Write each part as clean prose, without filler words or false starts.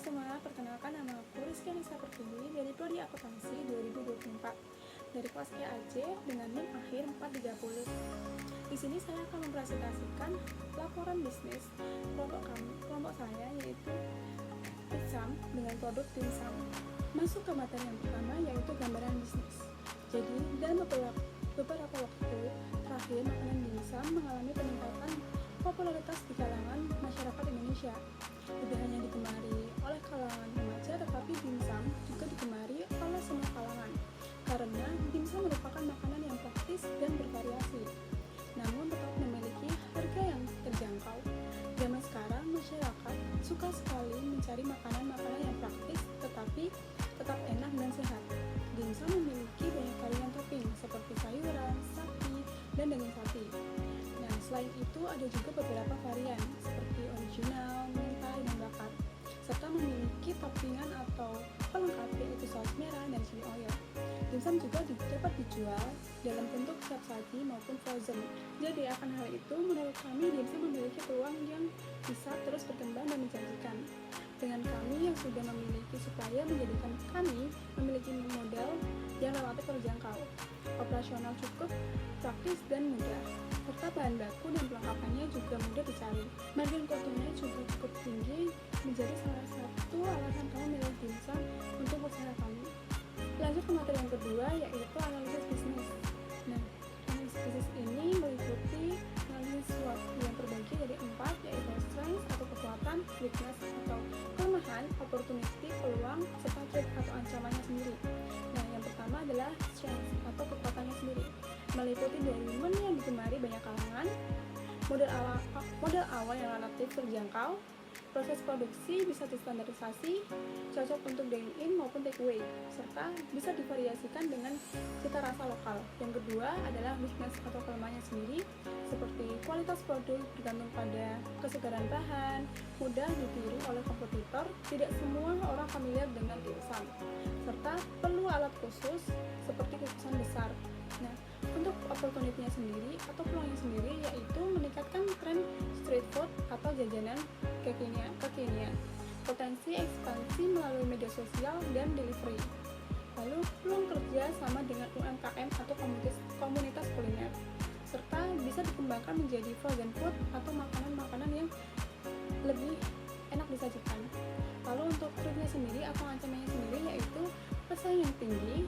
semua, perkenalkan nama aku Rizky Anissa Pertiwi dari Prodi Akuntansi 2024 dari kelas EAJ dengan NIM akhir 430. Di sini saya akan mempresentasikan laporan bisnis kelompok saya yaitu dimsum dengan produk dimsum. Masuk ke materi yang pertama yaitu gambaran bisnis. Jadi dalam beberapa waktu terakhir makanan dimsum mengalami peningkatan popularitas di kalangan masyarakat Indonesia. Tidak hanya digemari oleh kalangan remaja, tetapi dimsum juga digemari oleh semua kalangan karena dimsum merupakan makanan yang praktis dan bervariasi, namun tetap memiliki harga yang terjangkau. Zaman sekarang masyarakat suka sekali mencari makanan-makanan yang praktis tetapi tetap enak dan sehat. Dimsum memiliki banyak varian topping seperti sayuran, sapi, dan daging sapi. Nah, selain itu ada juga beberapa varian seperti original, mentai, dan bakar, serta memiliki toppingan atau pelengkap yaitu saus merah dan chili oil. Dimsum juga dapat dijual dalam bentuk siap saji maupun frozen. Jadi akan hal itu menurut kami dimsum memiliki peluang yang bisa terus berkembang dan menjanjikan. Dengan kami yang sudah memiliki supaya menjadikan kami memiliki model yang relatif terjangkau, operasional cukup, praktis dan mudah, serta bahan baku dan pelengkapannya juga mudah dicari. Margin costnya juga cukup tinggi, menjadi salah satu alasan kami memilih dimsum untuk usaha kami. Lanjut ke materi yang kedua yaitu analisis bisnis. Nah, analisis bisnis ini meliputi analisis SWOT yang terbagi dari 4 yaitu strength atau kekuatan, weakness atau kelemahan, opportunity, peluang, serta threat atau ancamannya sendiri. Nah, yang pertama adalah strength atau kekuatannya sendiri, meliputi dari menu yang digemari banyak kalangan, modal awal yang relatif terjangkau, proses produksi bisa distandarisasi, cocok untuk dine-in maupun take-away, serta bisa divariasikan dengan cita rasa lokal. Yang kedua adalah weakness atau kelemahannya sendiri, seperti kualitas produk bergantung pada kesegaran bahan, mudah ditiru oleh kompetitor, tidak semua orang familiar dengan dimsum, serta perlu alat khusus seperti kukusan besar. Nah, untuk opportunity-nya sendiri atau peluangnya sendiri yaitu meningkatkan tren street food atau jajanan kekinian, potensi ekspansi melalui media sosial dan delivery. Lalu peluang kerja sama dengan UMKM atau komunitas kuliner, serta bisa dikembangkan menjadi frozen food atau makanan-makanan yang lebih enak disajikan. Lalu untuk threat-nya sendiri atau ancamannya sendiri yaitu persaingan tinggi,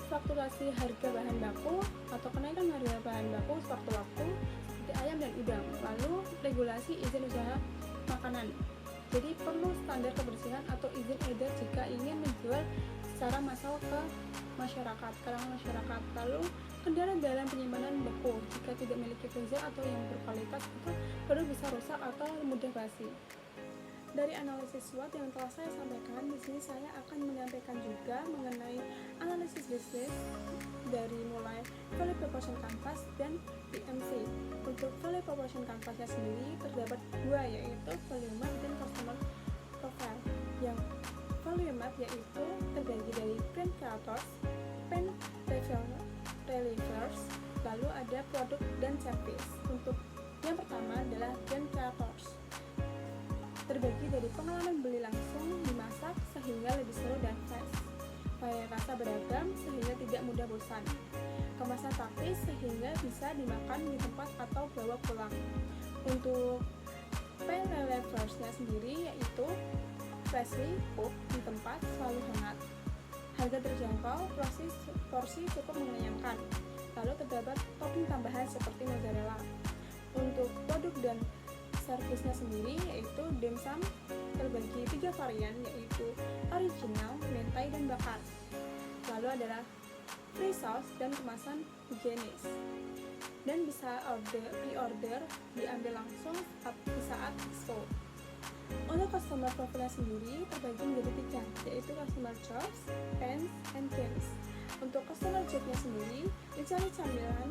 fluktuasi harga bahan baku atau kenaikan harga bahan baku sewaktu-waktu seperti ayam dan udang. Lalu regulasi izin usaha makanan. Jadi perlu standar kebersihan atau izin edar jika ingin menjual secara massal ke kalangan masyarakat. Lalu kendala dalam penyimpanan beku, jika tidak memiliki freezer atau yang berkualitas itu baru bisa rusak atau mudah basi. Dari analisis SWOT yang telah saya sampaikan, di sini saya akan menyampaikan juga mengenai analisis bisnis dari mulai value proposition canvas dan PMC. Untuk value proposition canvasnya sendiri terdapat dua yaitu value map dan customer profile. Yang value map yaitu terbagi dari brand creators, brand relievers, lalu ada produk dan service. Untuk yang pertama adalah brand creators, terbagi dari pengalaman beli langsung, dimasak sehingga lebih seru dan fresh, varian rasa beragam sehingga tidak mudah bosan, kemasan praktis sehingga bisa dimakan di tempat atau bawa pulang. Untuk pan relievers-nya sendiri yaitu freshly cooked di tempat, selalu hangat, harga terjangkau, porsi cukup mengenyangkan. Lalu terdapat topping tambahan seperti mozzarella. Untuk produk dan servisnya sendiri yaitu dimsum terbagi 3 varian yaitu original, mentai, dan bakar. Lalu adalah free sauce dan kemasan higienis. Dan bisa pre-order diambil langsung di saat expo. Untuk customer profile sendiri terbagi menjadi 3 yaitu customer jobs, pants, and games. Untuk customer job-nya sendiri mencari camilan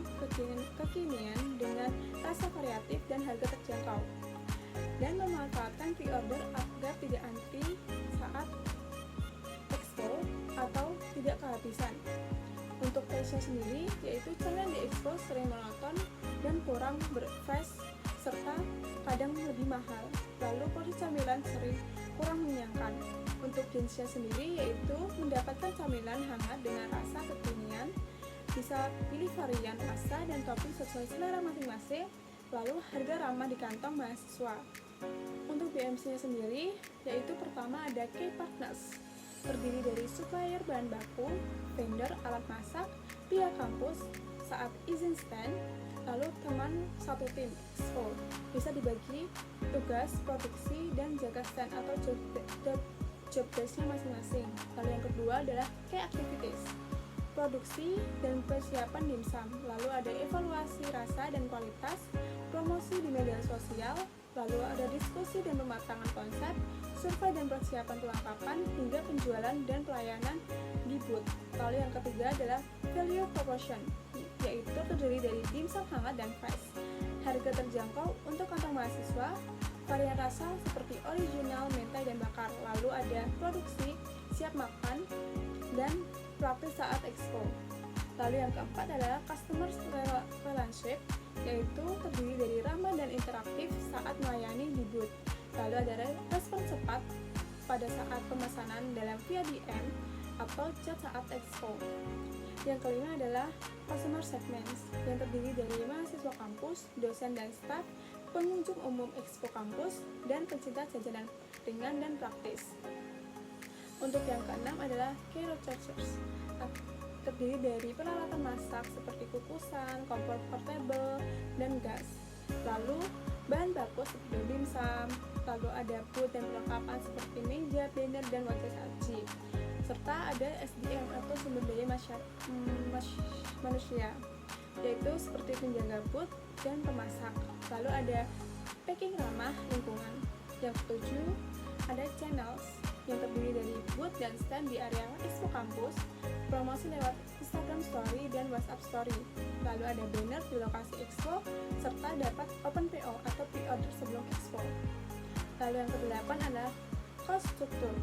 kekinian dengan rasa variatif dan harga terjangkau, dan memanfaatkan pre-order agar tidak antri saat expo atau tidak kehabisan. Untuk taste-nya sendiri yaitu camilan di expo sering monoton dan kurang fresh serta kadang lebih mahal. Lalu porsi camilan sering kurang mengenyangkan. Untuk jenisnya sendiri yaitu mendapatkan camilan hangat dengan rasa kekinian, bisa pilih varian rasa dan topping sesuai selera masing-masing, lalu harga ramah di kantong mahasiswa. Untuk BMC-nya sendiri, yaitu pertama ada K-Partners, terdiri dari supplier bahan baku, vendor alat masak, pihak kampus, saat izin stand, lalu teman satu tim, expo. Bisa dibagi tugas, produksi, dan jaga stand atau job desk-nya masing-masing. Lalu yang kedua adalah K-Activities, produksi dan persiapan dimsum, lalu ada evaluasi rasa dan kualitas, promosi di media sosial, lalu ada diskusi dan pematangan konsep, survei dan persiapan perlengkapan, hingga penjualan dan pelayanan di booth. Lalu yang ketiga adalah value proposition, yaitu terdiri dari dimsum hangat dan fresh. Harga terjangkau untuk kantong mahasiswa, varian rasa seperti original, mentai, dan bakar. Lalu ada produksi, siap makan, dan praktis saat expo. Lalu yang keempat adalah customer relationship, yaitu terdiri dari ramah dan interaktif saat melayani di booth. Lalu ada respon cepat pada saat pemesanan dalam via DM atau chat saat expo. Yang kelima adalah customer segments, yang terdiri dari mahasiswa kampus, dosen dan staf, pengunjung umum expo kampus, dan pencinta jajanan ringan dan praktis. Untuk yang keenam adalah K-Researchers, terdiri dari peralatan masak seperti kukusan, kompor portable, dan gas. Lalu bahan baku seperti dimsum, lalu ada booth dan perlengkapan seperti meja, banner, dan wajah saji. Serta ada SDM atau sumber daya manusia, yaitu seperti penjaga booth dan pemasak. Lalu ada packing ramah lingkungan. Yang ketujuh ada channels, yang terdiri dari booth dan stand di area expo kampus, promosi lewat Instagram Story dan WhatsApp Story. Lalu ada banner di lokasi expo, serta dapat open PO atau pre-order sebelum expo. Lalu yang kedelapan adalah cost structure,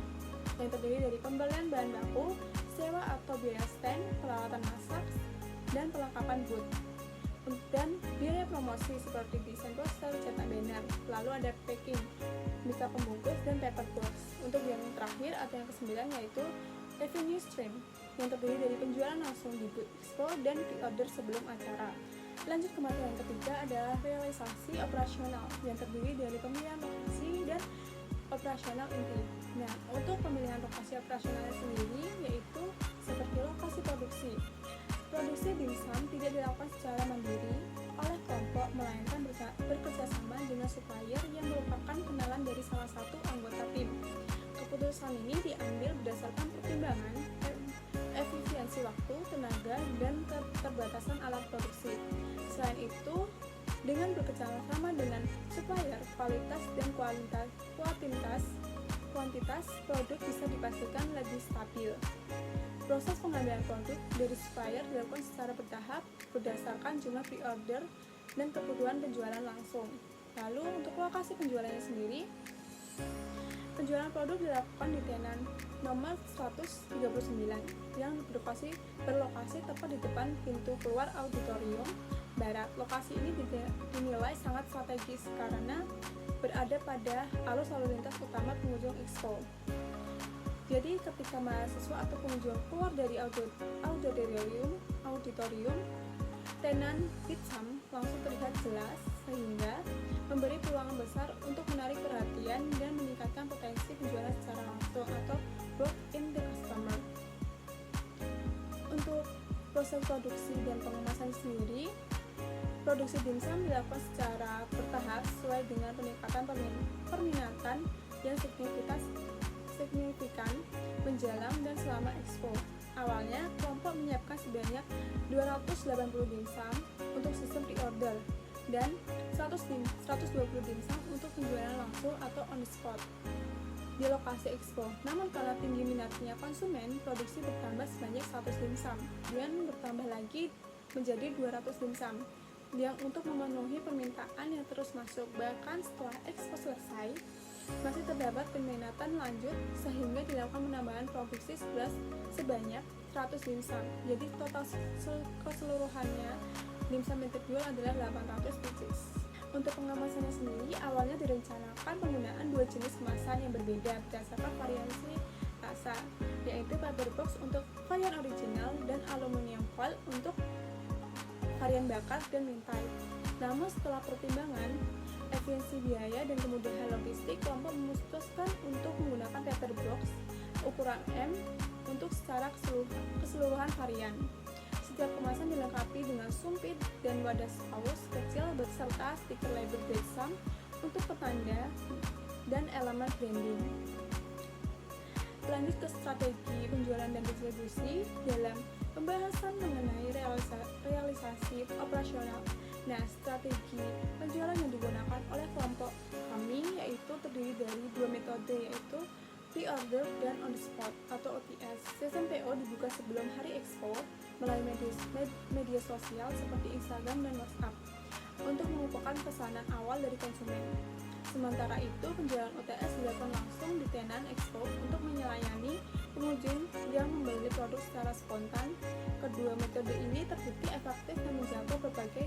yang terdiri dari pembelian bahan baku, sewa atau biaya stand, peralatan masak, dan perlengkapan booth, dan biaya promosi seperti desain poster, cetak banner. Lalu ada packing, mika pembungkus, dan paper box. Untuk yang terakhir atau yang kesembilan yaitu revenue stream, yang terdiri dari penjualan langsung di booth expo dan pre-order sebelum acara. Lanjut ke materi yang ketiga adalah realisasi operasional, yang terdiri dari pemilihan lokasi dan operasional inti. Nah, untuk pemilihan lokasi operasionalnya sendiri yaitu seperti lokasi produksi. Produksi dimsum tidak dilakukan secara mandiri oleh kelompok, melainkan bekerjasama dengan supplier yang merupakan kenalan dari salah satu anggota tim. Keputusan ini diambil berdasarkan pertimbangan efisiensi waktu, tenaga, dan keterbatasan alat produksi. Selain itu, dengan bekerjasama dengan supplier, kualitas dan kuantitas produk bisa dipastikan lebih stabil. Proses pengambilan produk dari supplier dilakukan secara bertahap berdasarkan jumlah pre-order dan kebutuhan penjualan langsung. Lalu untuk lokasi penjualannya sendiri, penjualan produk dilakukan di tenan nomor 139 yang berlokasi tepat di depan pintu keluar auditorium barat. Lokasi ini dinilai sangat strategis karena berada pada arus lalu lintas utama pengunjung expo. Jadi ketika mahasiswa atau pengunjung keluar dari auditorium, tenan dimsum langsung terlihat jelas sehingga memberi peluang besar untuk menarik perhatian dan meningkatkan potensi penjualan secara langsung atau walk in the customer. Untuk proses produksi dan pengemasan sendiri, produksi dimsum dilakukan secara bertahap sesuai dengan peningkatan permintaan yang signifikan menjelang dan selama expo. Awalnya, kelompok menyiapkan sebanyak 280 dimsum untuk sistem pre-order dan 120 dimsum untuk penjualan langsung atau on the spot di lokasi expo. Namun karena tinggi minatnya konsumen, produksi bertambah sebanyak 100 dimsum dan bertambah lagi menjadi 200 dimsum yang untuk memenuhi permintaan yang terus masuk. Bahkan setelah expo selesai, masih terdapat peminatan lanjut sehingga dilakukan penambahan produksi sebanyak 100 dimsum. Jadi total keseluruhannya dimsum yang terjual adalah 800 pieces. Untuk pengemasannya sendiri, awalnya direncanakan penggunaan dua jenis kemasan yang berbeda berdasarkan variasi rasa, yaitu paper box untuk varian original dan aluminium foil untuk varian bakar dan mentai. Namun setelah pertimbangan, efisiensi biaya dan kemudahan logistik, kelompok memutuskan untuk menggunakan paper box ukuran M untuk secara keseluruhan varian. Setiap kemasan dilengkapi dengan sumpit dan wadah saus kecil beserta stiker label Betsam untuk petanda dan elemen branding. Lanjut ke strategi penjualan dan distribusi dalam pembahasan mengenai realisasi operasional. Nah, strategi penjualan yang digunakan oleh kelompok kami yaitu terdiri dari dua metode, yaitu pre-order dan on the spot atau OTS. Sistem PO dibuka sebelum hari expo melalui media sosial seperti Instagram dan WhatsApp untuk mengumpulkan pesanan awal dari konsumen. Sementara itu, penjualan OTS dilakukan langsung di tenan expo untuk melayani pengunjung yang membeli produk secara spontan. Kedua metode ini terbukti efektif dan menjangkau berbagai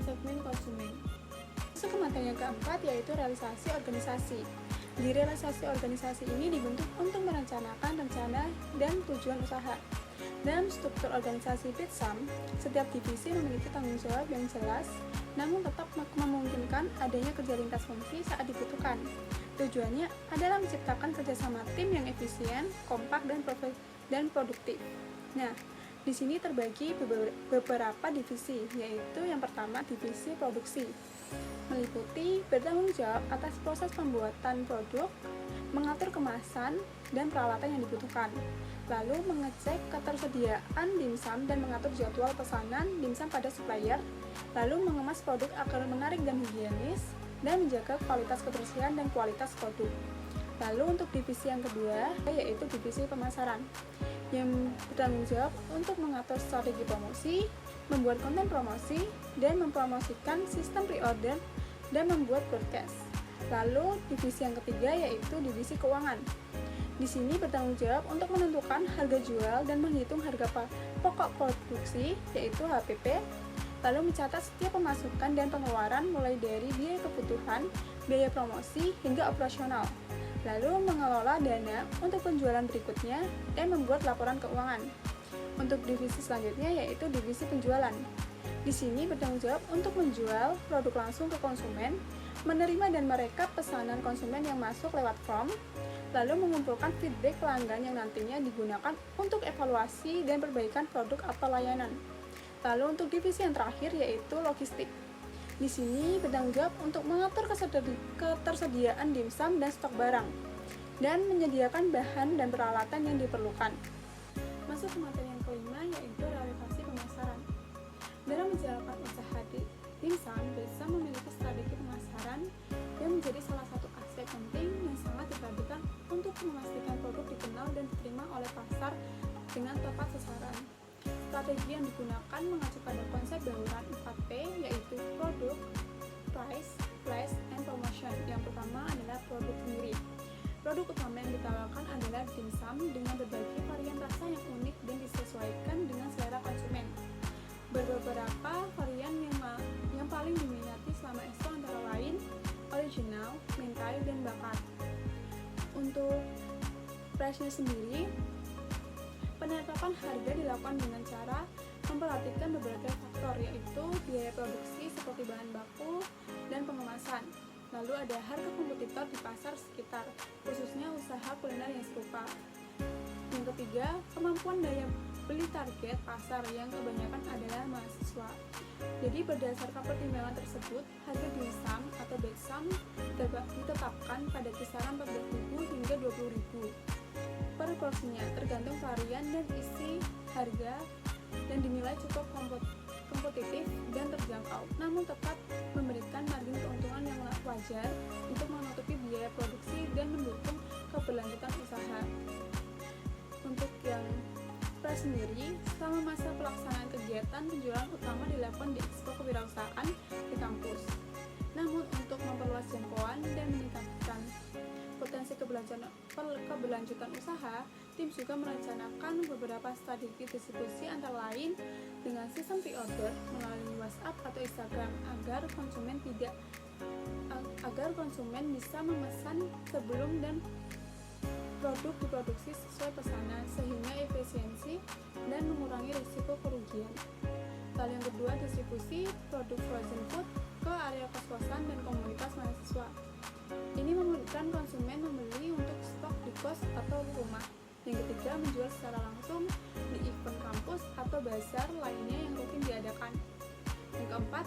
segmen konsumen. Masuk ke materi yang keempat, yaitu realisasi organisasi. Di realisasi organisasi ini dibentuk untuk merencanakan rencana dan tujuan usaha. Dalam struktur organisasi Betsam, setiap divisi memiliki tanggung jawab yang jelas, namun tetap memungkinkan adanya kerja lintas fungsi saat dibutuhkan. Tujuannya adalah menciptakan kerjasama tim yang efisien, kompak, dan produktif. Nah, di sini terbagi beberapa divisi, yaitu yang pertama divisi produksi, meliputi bertanggung jawab atas proses pembuatan produk, mengatur kemasan dan peralatan yang dibutuhkan, lalu mengecek ketersediaan dimsum dan mengatur jadwal pesanan dimsum pada supplier, lalu mengemas produk agar menarik dan higienis, dan menjaga kualitas kebersihan dan kualitas produk. Lalu untuk divisi yang kedua, yaitu divisi pemasaran, yang bertanggung jawab untuk mengatur strategi promosi, membuat konten promosi, dan mempromosikan sistem pre-order dan membuat broadcast. Lalu divisi yang ketiga yaitu divisi keuangan. Di sini bertanggung jawab untuk menentukan harga jual dan menghitung harga pokok produksi yaitu HPP, lalu mencatat setiap pemasukan dan pengeluaran mulai dari biaya kebutuhan, biaya promosi hingga operasional. Lalu mengelola dana untuk penjualan berikutnya dan membuat laporan keuangan. Untuk divisi selanjutnya yaitu divisi penjualan. Di sini bertanggung jawab untuk menjual produk langsung ke konsumen, menerima dan merekap pesanan konsumen yang masuk lewat form, lalu mengumpulkan feedback pelanggan yang nantinya digunakan untuk evaluasi dan perbaikan produk atau layanan. Lalu untuk divisi yang terakhir yaitu logistik. Di sini bertanggung jawab untuk mengatur ketersediaan dimsum dan stok barang, dan menyediakan bahan dan peralatan yang diperlukan. Masuk ke materi yang kelima yaitu realisasi pemasaran. Dalam menjalankan usaha dimsum, Betsam memiliki strategi pemasaran yang menjadi salah satu aspek penting yang sangat diperhatikan untuk memastikan produk dikenal dan diterima oleh pasar dengan tepat sasaran. Strategi yang digunakan mengacu pada konsep bauran 4P, yaitu produk, price, place, and promotion. Yang pertama adalah produk sendiri. Produk utama yang ditawarkan adalah dimsum dengan berbagai varian rasa yang unik dan disesuaikan dengan selera konsumen. Beberapa varian yang paling diminati selama expo antara lain original, mentai, dan bakar. Untuk price-nya sendiri, penetapan harga dilakukan dengan cara memperhatikan beberapa faktor, yaitu biaya produksi seperti bahan baku dan pengemasan. Lalu ada harga kompetitor di pasar sekitar, khususnya usaha kuliner yang serupa. Yang ketiga, kemampuan daya beli target pasar yang kebanyakan adalah mahasiswa. Jadi berdasarkan pertimbangan tersebut, harga dimsum atau Betsam ditetapkan pada kisaran 14.000 hingga 20.000 per porsinya, tergantung varian dan isi harga, dan dinilai cukup kompetitif dan terjangkau, namun tetap memberikan margin keuntungan yang wajar untuk menutupi biaya produksi dan mendukung keberlanjutan usaha. Untuk yang price sendiri, selama masa pelaksanaan kegiatan penjualan utama dilakukan di Expo Kewirausahaan di kampus. Namun untuk memperluas jangkauan dan meningkatkan potensi keberlanjutan usaha, tim juga merencanakan beberapa strategi distribusi antara lain dengan sistem pre-order melalui WhatsApp atau Instagram agar konsumen bisa memesan sebelum dan produk diproduksi sesuai pesanan sehingga efisiensi dan mengurangi risiko kerugian. Lalu yang kedua, distribusi produk frozen food ke area kos-kosan dan komunitas mahasiswa. Ini memudahkan konsumen membeli untuk stok di kos atau rumah. Yang ketiga, menjual secara langsung di event kampus atau bazar lainnya yang rutin diadakan. Yang keempat,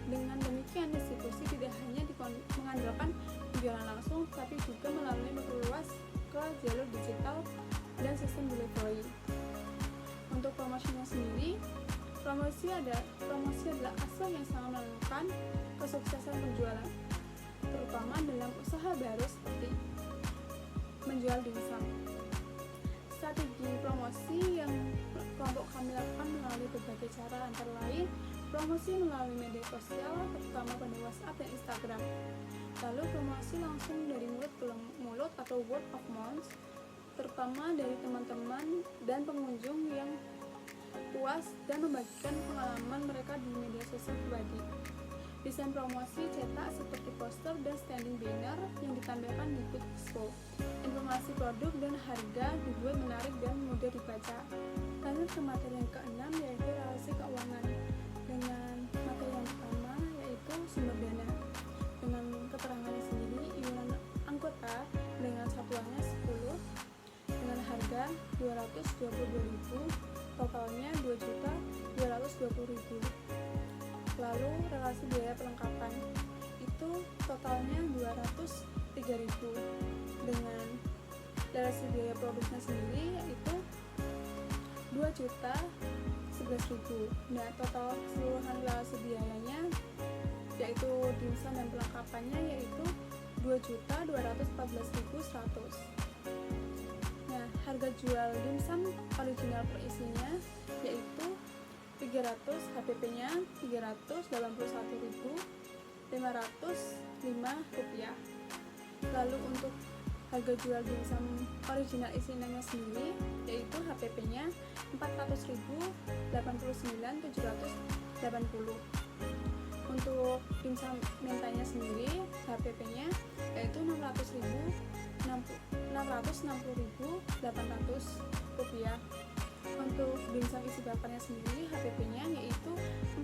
dengan demikian distribusi tidak hanya mengandalkan penjualan langsung, tapi juga melalui memperluas ke jalur digital dan sistem delivery. Untuk promosinya sendiri, promosi adalah aspek yang sangat menentukan kesuksesan penjualan, terutama dalam usaha baru seperti menjual dimsum. Strategi promosi yang kelompok kami lakukan melalui berbagai cara, antara lain promosi melalui media sosial, terutama pada WhatsApp dan Instagram. Lalu promosi langsung dari mulut ke mulut atau word of mouth, terutama dari teman-teman dan pengunjung yang puas dan membagikan pengalaman mereka di media sosial pribadi. Desain promosi cetak seperti poster dan standing banner yang ditampilkan di booth expo. Informasi produk dan harga dibuat menarik dan mudah dibaca. Lanjut ke materi yang keenam, yaitu relasi keuangan. Dengan materi yang pertama yaitu sumber dana. Dengan keterangannya sendiri, iuran anggota dengan satuannya 10 dengan harga 222.000, totalnya 2.220.000. Lalu relasi biaya perlengkapan itu totalnya 203.000. Dengan relasi biaya produknya sendiri yaitu 2.011.000. Nah, total keseluruhan relasi biayanya yaitu dimsum dan perlengkapannya yaitu 2.214.100. Nah, harga jual dimsum original per isinya yaitu 300, HPP-nya 381.505 rupiah. Lalu untuk harga jual dimsum original isiannya sendiri yaitu HPP-nya 400.089.780. Untuk dimsum mentanya sendiri HPP-nya yaitu 660.800 rupiah. Untuk dimsum isi bakarnya sendiri HPP-nya yaitu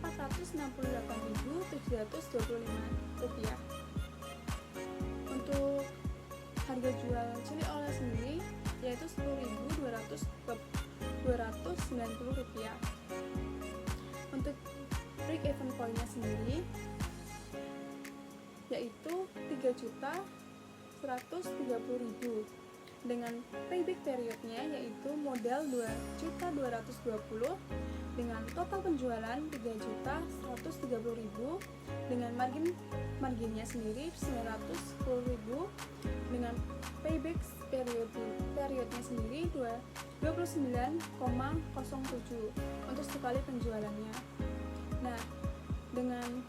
468.725 rupiah. Untuk harga jual cili olah sendiri yaitu 10.290 rupiah. Untuk break even point-nya sendiri yaitu 3.130.000 dengan payback periodnya yaitu modal 2.220 dengan total penjualan 3.130.000 dengan marginnya sendiri 910.000 dengan payback periodnya sendiri 29,07 untuk sekali penjualannya. Nah, dengan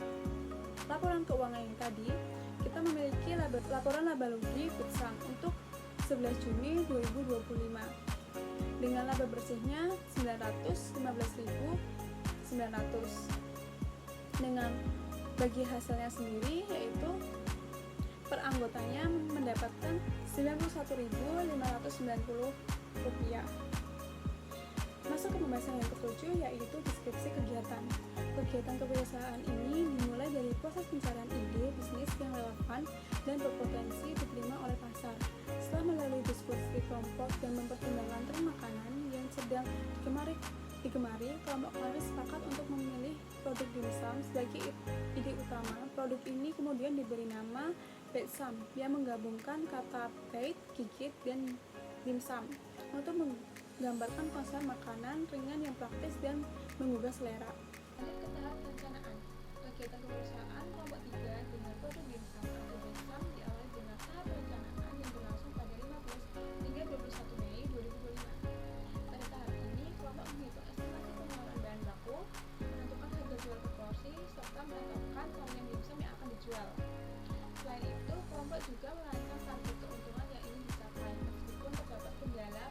laporan keuangan yang tadi, kita memiliki laporan laba rugi Bitsam untuk 11 Juni 2025 dengan laba bersihnya 915.900. Dengan bagi hasilnya sendiri yaitu per anggotanya mendapatkan 91.590 rupiah. Masuk ke pembahasan yang ketujuh yaitu deskripsi kegiatan. Kegiatan keperusahaan ini dimulai dari proses pencarian ide bisnis yang relevan dan berpotensi diterima oleh pasar. Setelah melalui diskusi kelompok dan mempertimbangkan tren makanan yang sedang digemari, kelompok kami sepakat untuk memilih produk dimsum sebagai ide utama. Produk ini kemudian diberi nama Bitsam yang menggabungkan kata bait, gigit, dan dimsum untuk menggambarkan konsep makanan ringan yang praktis dan menggugah selera. Lanjut ke tahap perencanaan. Kegiatan keperusahaan kelompok 3 dengan produk dimsum atau Bitsam diawali dengan tahap perencanaan yang berlangsung pada 15 hingga 21 Mei 2025. Pada tahap ini, kelompok menghitung estimasi pengeluaran bahan baku, menentukan harga jual per porsi, serta menentukan varian dimsum yang akan dijual. Selain itu, kelompok juga merancang target keuntungan yang ingin dicapai, meskipun terdapat kendala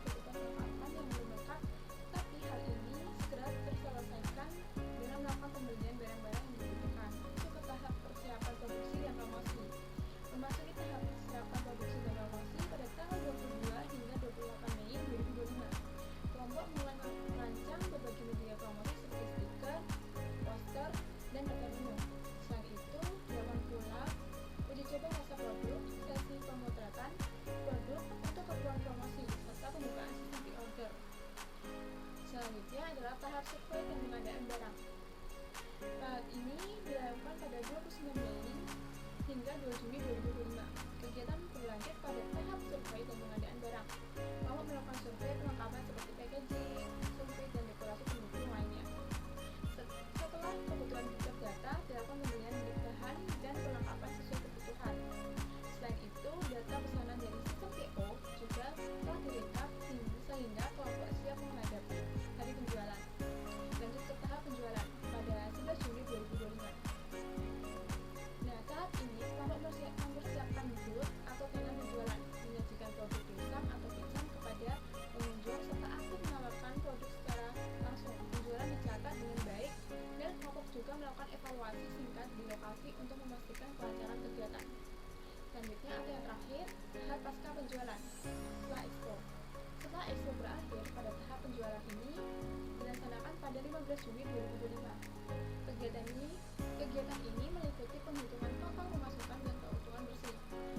Juli 2025. Kegiatan ini meliputi penghitungan total pemasukan dan keuntungan bersih.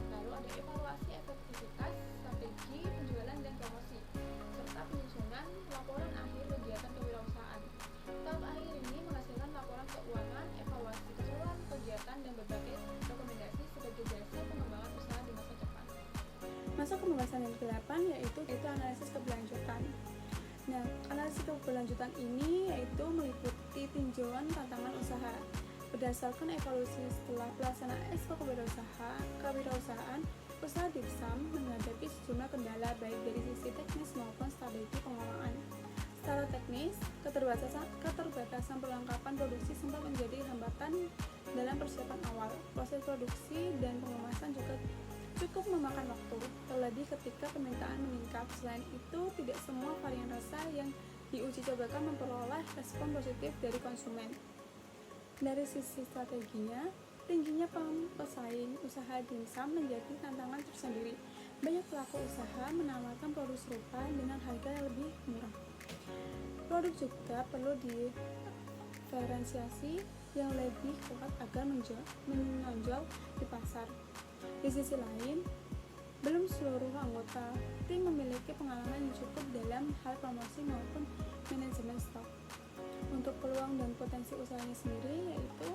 Lalu ada evaluasi efektivitas, strategi, penjualan dan promosi, serta penyusunan laporan akhir kegiatan kewirausahaan. Tahap akhir ini menghasilkan laporan keuangan, evaluasi keseluruhan kegiatan dan berbagai rekomendasi sebagai dasar pengembangan usaha di masa depan. Masuk ke pembahasan yang ke-8 yaitu analisis keberlanjutan. Nah, analisis keberlanjutan ini yaitu meliputi tinjauan tantangan usaha. Berdasarkan evaluasi setelah pelaksanaan ekspor kewirausahaan, usaha DIPSAM menghadapi sejumlah kendala baik dari sisi teknis maupun strategi pengelolaan. Secara teknis, keterbatasan perlengkapan produksi sempat menjadi hambatan dalam persiapan awal. Proses produksi dan pengemasan juga cukup memakan waktu, terlebih ketika permintaan meningkat. Selain itu, tidak semua varian rasa yang diuji cobakan memperoleh respon positif dari konsumen. Dari sisi strateginya, tingginya pesaing usaha dimsum menjadi tantangan tersendiri. Banyak pelaku usaha menawarkan produk serupa dengan harga yang lebih murah. Produk juga perlu diferensiasi yang lebih kuat agar menonjol di pasar. Di sisi lain, belum seluruh anggota tim memiliki pengalaman yang cukup dalam hal promosi maupun manajemen stok. Untuk peluang dan potensi usahanya sendiri yaitu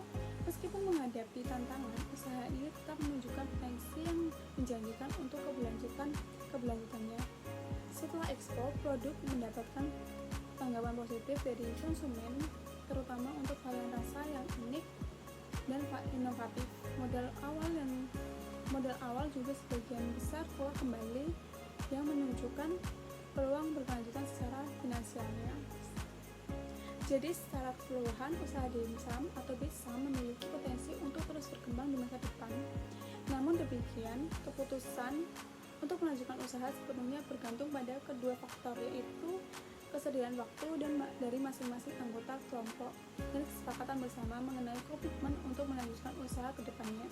meskipun menghadapi tantangan, usaha ini tetap menunjukkan potensi yang menjanjikan untuk keberlanjutannya. Setelah ekspor, produk mendapatkan tanggapan positif dari konsumen, terutama untuk varian rasa yang unik dan inovatif. Modal awal juga sebagian besar keluar kembali yang menunjukkan peluang berkelanjutan secara finansialnya. Jadi secara keseluruhan, usaha dimsum atau DIPSAM memiliki potensi untuk terus berkembang di masa depan. Namun demikian, keputusan untuk melanjutkan usaha sepenuhnya bergantung pada kedua faktor, yaitu kesediaan waktu dari masing-masing anggota kelompok dan kesepakatan bersama mengenai komitmen untuk melanjutkan usaha ke depannya.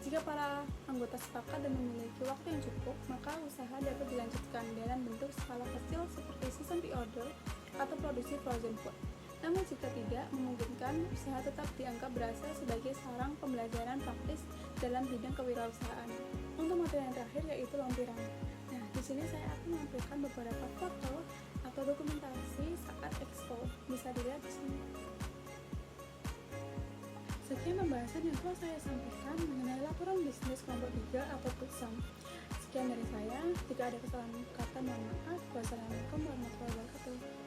Jika para anggota sepakat dan memiliki waktu yang cukup, maka usaha dapat dilanjutkan dalam bentuk skala kecil seperti season pre-order atau produksi frozen food. Namun jika tidak memungkinkan, usaha tetap dianggap berhasil sebagai sarang pembelajaran praktis dalam bidang kewirausahaan. Untuk materi yang terakhir yaitu lampiran. Nah, di sini saya akan menampilkan beberapa foto atau dokumentasi saat expo. Bisa dilihat di sini. Sekian pembahasan yang telah saya sampaikan mengenai laporan bisnis kelompok 3 atau DIPSAM. Sekian dari saya. Jika ada kesalahan kata, mohon maaf. Wassalamualaikum warahmatullahi wabarakatuh.